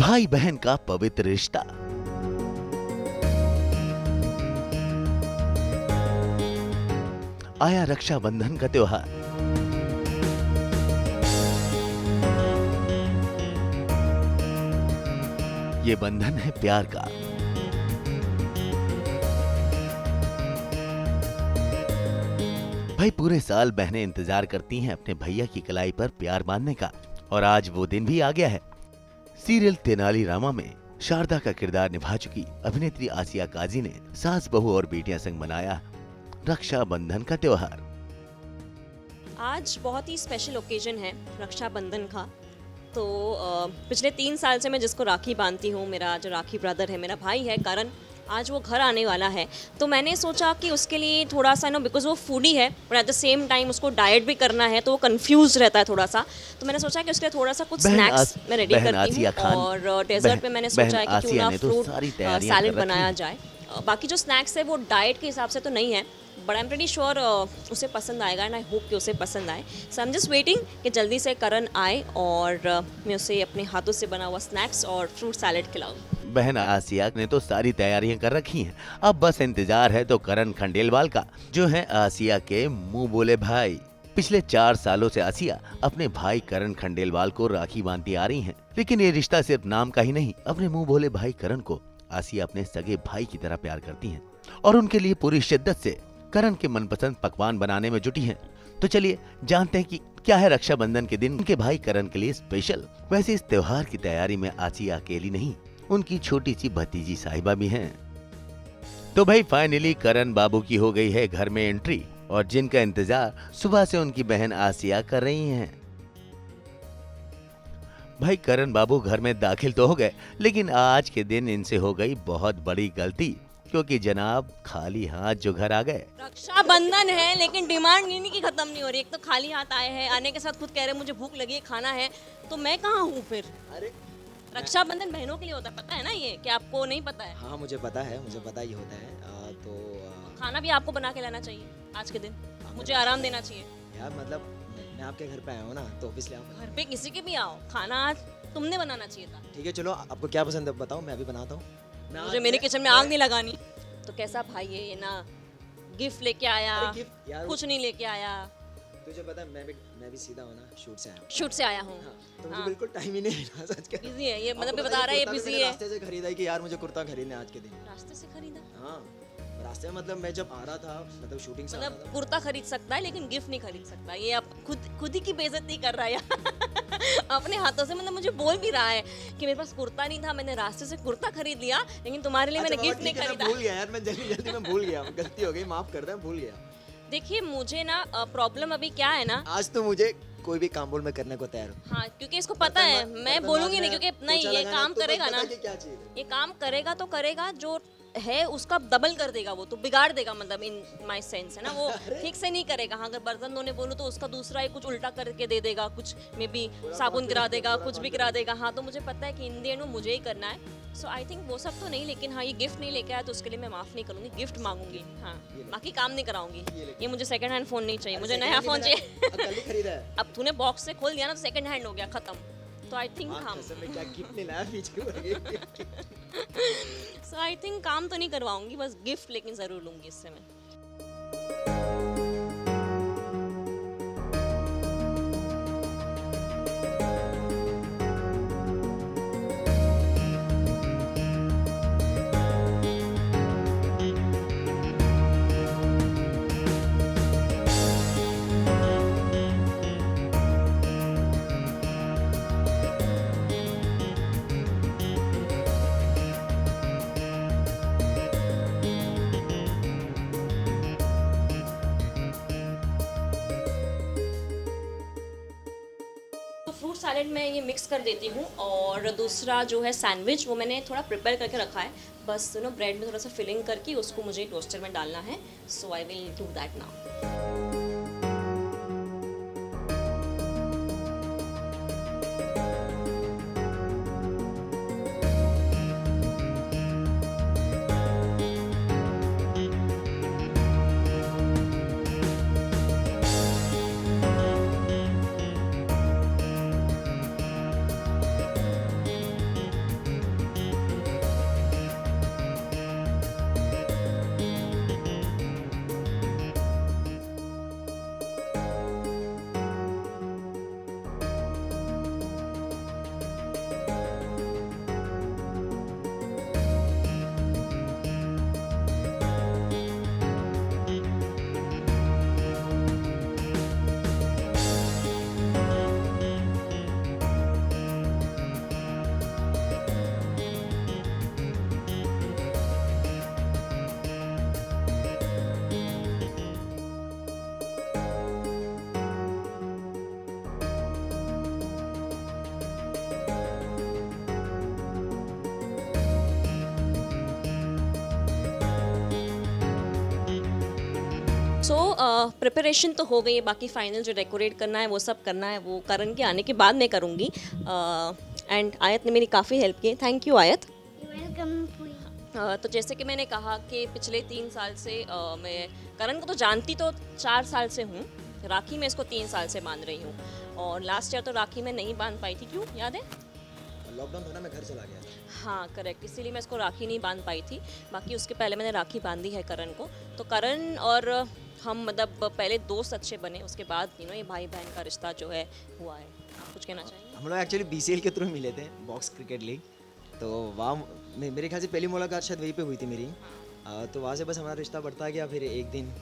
भाई बहन का पवित्र रिश्ता। आया रक्षाबंधन का त्योहार। ये बंधन है प्यार का। भाई पूरे साल बहनें इंतजार करती हैं अपने भैया की कलाई पर प्यार बांधने का, और आज वो दिन भी आ गया है। सीरियल तेनालीरामा में शारदा का किरदार निभा चुकी अभिनेत्री आसिया काजी ने सास बहू और बेटियां संग मनाया रक्षाबंधन का त्योहार। आज बहुत ही स्पेशल ओकेजन है रक्षाबंधन का। तो पिछले 3 साल से मैं जिसको राखी बांधती हूँ, मेरा जो राखी ब्रदर है, मेरा भाई है करण, आज वो घर आने वाला है। तो मैंने सोचा कि उसके लिए थोड़ा सा बिकॉज वो फूडी है और एट द सेम टाइम उसको डाइट भी करना है, तो वो कंफ्यूज रहता है थोड़ा सा। तो मैंने सोचा कि उसके लिए थोड़ा सा कुछ स्नैक्स मैं रेडी करती हूँ, और डेजर्ट पे मैंने सोचा है कि क्यों ना फ्रूट सैलेड बनाया जाए। बाकी जो स्नैक्स है वो डाइट के हिसाब से तो नहीं है, but I am pretty sure उसे पसंद आएगा एंड आई होप कि उसे पसंद आए। सो आई एम जस्ट वेटिंग कि जल्दी से करण आए और मैं उसे अपने हाथों से बना हुआ स्नैक्स और फ्रूट सैलेड खिलाऊं। बहन आसिया ने तो सारी तैयारियां कर रखी हैं, अब बस इंतजार है तो करण खंडेलवाल का, जो है आसिया के मुंह बोले भाई। पिछले 4 सालों से आसिया अपने भाई करण खंडेलवाल को राखी बांधती आ रही हैं, लेकिन ये रिश्ता सिर्फ नाम का ही नहीं। अपने मुंह बोले भाई करण को आसिया अपने सगे भाई की तरह प्यार करती हैं और उनके लिए पूरी शिद्दत से करण के मनपसंद पकवान बनाने में जुटी हैं। तो चलिए जानते हैं कि क्या है रक्षाबंधन के दिन उनके भाई करण के लिए स्पेशल। वैसे इस त्योहार की तैयारी में आसिया अकेली नहीं, उनकी छोटी सी भतीजी साहिबा भी हैं। तो भाई फाइनली करण बाबू की हो गई है घर में एंट्री, और जिनका इंतजार सुबह से उनकी बहन आसिया कर रही हैं। भाई करण बाबू घर में दाखिल तो हो गए, लेकिन आज के दिन इनसे हो गई बहुत बड़ी गलती, क्योंकि जनाब खाली हाथ जो घर आ गए। रक्षाबंधन है लेकिन डिमांड इन्हीं की खत्म नहीं हो रही। एक तो खाली हाथ आए हैं, आने के साथ खुद कह रहे मुझे भूख लगी है, खाना है, तो मैं कहाँ हूँ फिर। अरे रक्षाबंधन बहनों के लिए होता है, पता है ना ये, कि आपको नहीं पता है? हाँ मुझे पता है, मुझे पता ही होता है। खाना भी आपको बना के लाना चाहिए आज के दिन, मुझे आराम देना चाहिए। यार मतलब मैं आपके घर पे आया हूँ ना, तो ऑब्वियसली आप घर पे किसी के भी आओ, खाना आज तुमने बनाना चाहिए था। ठीक है चलो, आपको क्या पसंद है बताओ, मैं भी बनाता हूँ। मुझे मेरे किचन में आग नहीं लगानी। तो कैसा भाई है ये ना, गिफ्ट लेके आया, कुछ नहीं लेके आया। तुझे पता है मैं भी सीधा हूँ ना, शूट से आया हूँ। शूट से आया हूँ। हाँ, तो मुझे बिल्कुल टाइम ही नहीं है सच के। बिजी है ये, मतलब बता रहा है ये बिजी है। रास्ते से खरीदा है कि यार मुझे कुर्ता खरीदना है आज के दिन। रास्ते से खरीदा? हाँ रास्ते में, मतलब मैं जब आ रहा था, मतलब शूटिंग से मतलब कुर्ता खरीद सकता है लेकिन गिफ्ट नहीं खरीद सकता। ये अब खुद ही की बेइज्जती कर रहा है यार। अपने हाथों से, मतलब मुझे बोल भी रहा है कि मेरे पास कुर्ता नहीं था, मैंने रास्ते से कुर्ता खरीद लिया, लेकिन तुम्हारे लिए मैंने गिफ्ट नहीं खरीदा। भूल गया यार, मैं जल्दी में भूल गया, गलती हो गई, माफ कर दे, भूल गया। देखिए मुझे ना प्रॉब्लम अभी क्या है ना, आज तो मुझे कोई भी काम बोल मैं करने को तैयार हूँ। हाँ क्योंकि इसको पता है मैं बोलूंगी नहीं, क्योंकि नहीं ये काम करेगा ना, क्या चाहिए, ये काम करेगा तो करेगा, जो है उसका डबल कर देगा, वो तो बिगाड़ देगा, मतलब इन माय सेंस है ना, वो ठीक से नहीं करेगा। हाँ अगर बर्तन धोने बोलूँ तो उसका दूसरा ही कुछ उल्टा करके दे देगा, कुछ मे बी साबुन गिरा देगा, कुछ भी गिरा देगा। हाँ तो मुझे पता है कि इन द एंड मुझे ही करना है। सो आई थिंक वो सब तो नहीं, लेकिन हाँ ये गिफ्ट नहीं लेके आया तो उसके लिए मैं माफ नहीं करूंगी, गिफ्ट मांगूंगी। हाँ बाकी काम नहीं कराऊंगी। ये मुझे सेकंड हैंड फोन नहीं चाहिए, मुझे नया फोन चाहिए। अब तूने बॉक्स से खोल दिया ना तो सेकंड हैंड हो गया, खत्म। तो आई थिंक हम क्या गिफ्ट नहीं लाया पीछे। सो आई थिंक काम तो नहीं करवाऊंगी, बस गिफ्ट लेकिन जरूर लूंगी इससे मैं। फ्रूट सैलेड में ये मिक्स कर देती हूँ, और दूसरा जो है सैंडविच वो मैंने थोड़ा प्रिपेयर करके रखा है, बस ब्रेड में थोड़ा सा फिलिंग करके उसको मुझे टोस्टर में डालना है। So I will do that now. Preparation तो हो गई है, बाकी फाइनल जो डेकोरेट करना है वो सब करना है, वो करण के आने के बाद मैं करूँगी। एंड आयत ने मेरी काफ़ी हेल्प की, थैंक यू आयत। वेलकम तो जैसे कि मैंने कहा कि पिछले 3 साल से मैं करण को तो जानती तो 4 साल से हूँ, राखी मैं इसको 3 साल से बांध रही हूँ। और लास्ट ईयर तो राखी मैं नहीं बांध पाई थी, क्यों याद है? लॉकडाउन था ना, मैं घर चला गया था। हाँ करेक्ट, इसीलिए मैं इसको राखी नहीं बांध पाई थी। बाकी उसके पहले मैंने राखी बांधी है करण को। तो करण और हम मतलब पहले दोस्त अच्छे बने, उसके बाद ये भाई बहन का रिश्ता जो है हुआ है। आप कुछ कहना चाहेंगे? हम लोग एक्चुअली BCL के थ्रू मिले थे, बॉक्स क्रिकेट लीग। तो वहाँ मेरे ख्याल से पहली मुलाकात शायद वहीं पे हुई थी मेरी। तो वहाँ से बस हमारा रिश्ता बढ़ता गया। फिर एक दिन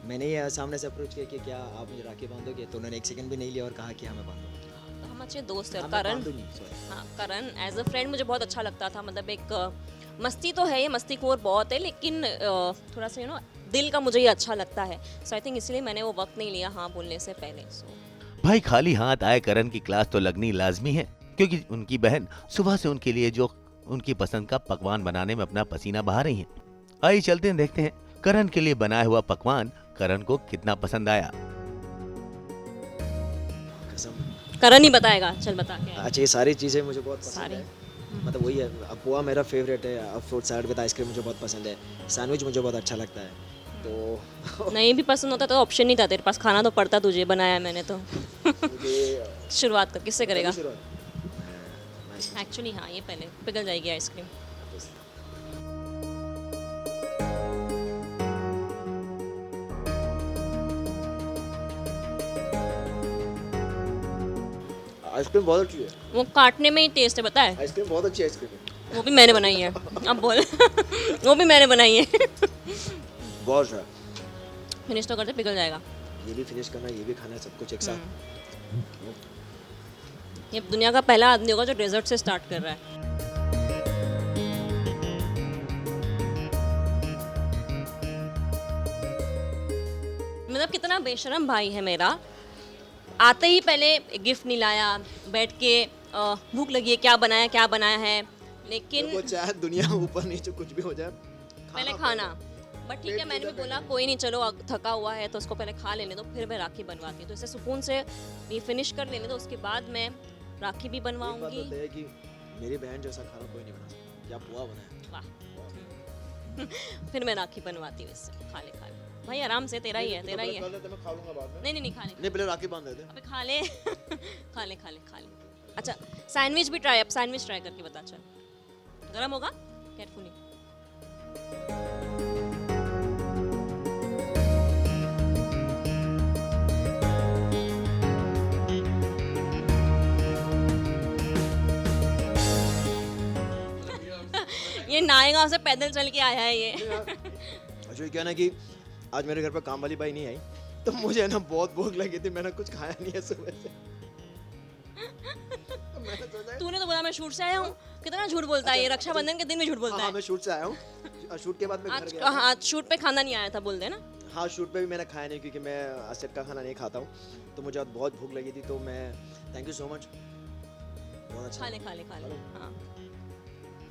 मैंने ही सामने से अप्रोच किया कि क्या आप मुझे राखी बांधोगे, तो उन्होंने 1 सेकंड भी नहीं लिया और कहा कि हाँ मैं बांधूंगा। तो हम अच्छे दोस्त हैं। और हाँ, मैं करण, बांधूंगी, sorry। हाँ करण एज अ फ्रेंड मुझे बहुत अच्छा लगता था। मतलब एक मस्ती तो है, ये मस्तीखोर बहुत है, लेकिन थोड़ा सा दिल का मुझे ये अच्छा लगता है। सो आई थिंक इसलिए मैंने वो वक्त नहीं लिया हाँ बोलने से पहले। भाई खाली हाथ आए करण की क्लास तो लगनी लाजमी है, क्योंकि उनकी बहन सुबह से उनके लिए जो उनकी पसंद का पकवान बनाने में अपना पसीना बहा रही हैं। आइए चलते हैं, देखते हैं करण के लिए बनाया हुआ पकवान करण को कितना पसंद आया। कसम। करण ही बताएगा, चल बता क्या है। अच्छा, ये सारी चीज़ें मुझे बहुत पसंद सारी। है। मतलब वही है, पोहा मेरा फेवरेट है, फ्रूट सैलड विद आइसक्रीम मुझे बहुत पसंद है, सैंडविच मुझे बहुत अच्छा लगता है। तो नहीं भी पसंद होता तो ऑप्शन नहीं था तेरे पास, खाना तो पड़ता तुझे, बनाया मैंने तो। मुझे शुरुआत कर, किससे करेगा? मैं- एक्चुअली हाँ, ये पहले पिघल जाएगी आइसक्रीम। आइसक्रीम बहुत अच्छी है। वो काटने में ही टेस्ट है, पता है? आइसक्रीम बहुत अच्छी आइसक्रीम है। वो भी मैंने बनाई है। अब बोल। वो भी मैंने बनाई है। बहुत है। फिनिश तो करते, पिघल जाएगा। ये भी फिनिश करना, ये भी खाना है, सब कुछ एक साथ। ये दुनिया का पहला आदमी होगा जो डेजर्ट से स्टार्ट कर रहा है। मतलब कितना बेशरम भाई है मेरा। आते ही पहले गिफ्ट नहीं लाया, बैठ के भूख लगी है, क्या बनाया है, लेकिन वो चाहे दुनिया ऊपर नीचे कुछ भी हो जाए, पहले खाना। बट ठीक है, मैंने भी बोला कोई नहीं, चलो थका हुआ है तो उसको पहले खा लेने दो, फिर मैं राखी बनवाती हूँ। तो इसे सुकून से ये फिनिश कर लेने दो, उसके बाद मैं राखी भी एक बात बनवाऊंगी। होता है कि मेरी बहन जैसा खाना कोई नहीं बना सकता। क्या पोहा बनाया? वाह। फिर मैं राखी बनवाती हूँ इससे। खा ले भाई, आराम से, तेरा ही है, तेरा ही है। मैं खा लूंगा बाद में। नहीं खा ले, नहीं, पहले राखी बांध देते। अबे खा ले। खा ले। अच्छा सैंडविच भी ट्राई, अब सैंडविच ट्राई करके बता। चल, गरम होगा, केयरफुली। ये नायगांव से पैदल चल के आया है ये। अच्छा, ये क्या ना कि आज मेरे घर पर काम वाली बाई नहीं आई, तो मुझे ना बहुत भूख लगी थी, मैंने कुछ खाया नहीं है सुबह से। तो मैंने सोचा तूने तो बोला मैं शूट से आया हूँ। कितना झूठ बोलता है ये, रक्षाबंधन के दिन भी झूठ बोलता हाँ, है। मैं शूट से आया हूँ। शूट के बाद मैं घर आज गया था। हाँ, आज शूट पे खाना नहीं आया था, बोल दे ना। हाँ, शूट पे भी मैंने खाया नहीं, क्योंकि मैं सेट का खाना नहीं खाता हूँ। तो मुझे आज बहुत भूख लगी थी, तो मैं थैंक यू सो मच। बहुत अच्छा। खा ले। हाँ।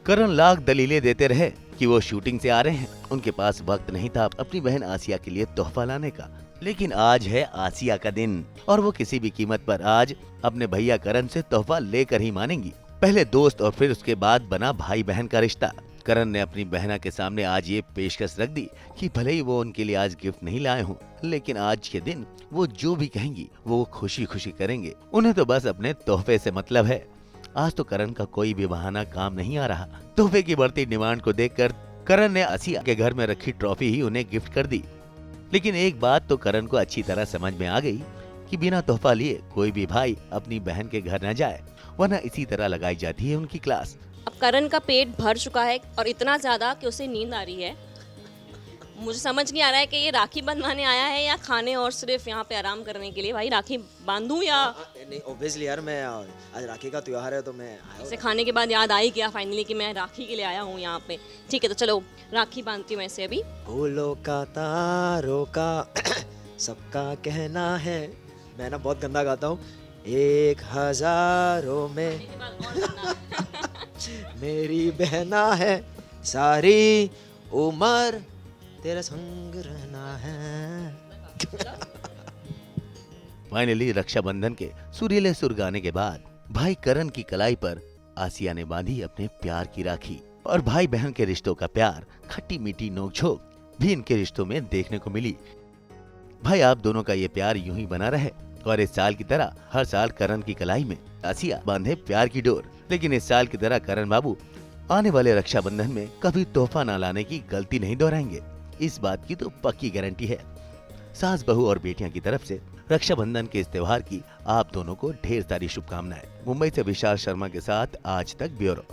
करण लाख दलीलें देते रहे कि वो शूटिंग से आ रहे हैं, उनके पास वक्त नहीं था अपनी बहन आसिया के लिए तोहफा लाने का। लेकिन आज है आसिया का दिन और वो किसी भी कीमत पर आज अपने भैया करण से तोहफा लेकर ही मानेंगी। पहले दोस्त और फिर उसके बाद बना भाई बहन का रिश्ता। करण ने अपनी बहना के सामने आज ये पेशकश रख दी कि भले ही वो उनके लिए आज गिफ्ट नहीं लाए हों, लेकिन आज के दिन वो जो भी कहेंगी वो खुशी खुशी करेंगे। उन्हें तो बस अपने तोहफे से मतलब है। आज तो करण का कोई भी बहाना काम नहीं आ रहा। तोहफे की बढ़ती डिमांड को देखकर करण ने आसिया के घर में रखी ट्रॉफी ही उन्हें गिफ्ट कर दी। लेकिन एक बात तो करण को अच्छी तरह समझ में आ गई कि बिना तोहफा लिए कोई भी भाई अपनी बहन के घर न जाए, वरना इसी तरह लगाई जाती है उनकी क्लास। अब करण का पेट भर चुका है और इतना ज्यादा कि उसे नींद आ रही है। मुझे समझ नहीं आ रहा है कि ये राखी बंधवाने आया है या खाने और सिर्फ यहाँ पे आराम करने के लिए। भाई राखी बांधूं या नहीं, ऑब्वियसली यार, मैं आज राखी का त्योहार है तो मैं आया इसे हूँ। खाने के बाद याद आई क्या फाइनली कि मैं राखी के लिए आया हूँ यहाँ पे। ठीक है, तो चलो राखी बांधती हूँ ऐसे अभी। फूलों का तारों का सबका कहना है। मैं ना बहुत गंदा गाता हूँ। 1000 में मेरी बहना है, सारी उम्र तेरा संग रहना है। फाइनली रक्षाबंधन के सुरीले सुर गाने के बाद भाई करण की कलाई पर आसिया ने बांधी अपने प्यार की राखी। और भाई बहन के रिश्तों का प्यार, खट्टी मीठी नोकझोंक भी इनके रिश्तों में देखने को मिली। भाई आप दोनों का ये प्यार यूं ही बना रहे और इस साल की तरह हर साल करण की कलाई में आसिया बांधे प्यार की डोर। लेकिन इस साल की तरह करण बाबू आने वाले रक्षाबंधन में कभी तोहफा न लाने की गलती नहीं दोहराएंगे, इस बात की तो पक्की गारंटी है। सास बहू और बेटियां की तरफ से रक्षाबंधन के इस त्योहार की आप दोनों को ढेर सारी शुभकामनाएं। मुंबई से विशाल शर्मा के साथ आज तक ब्यूरो।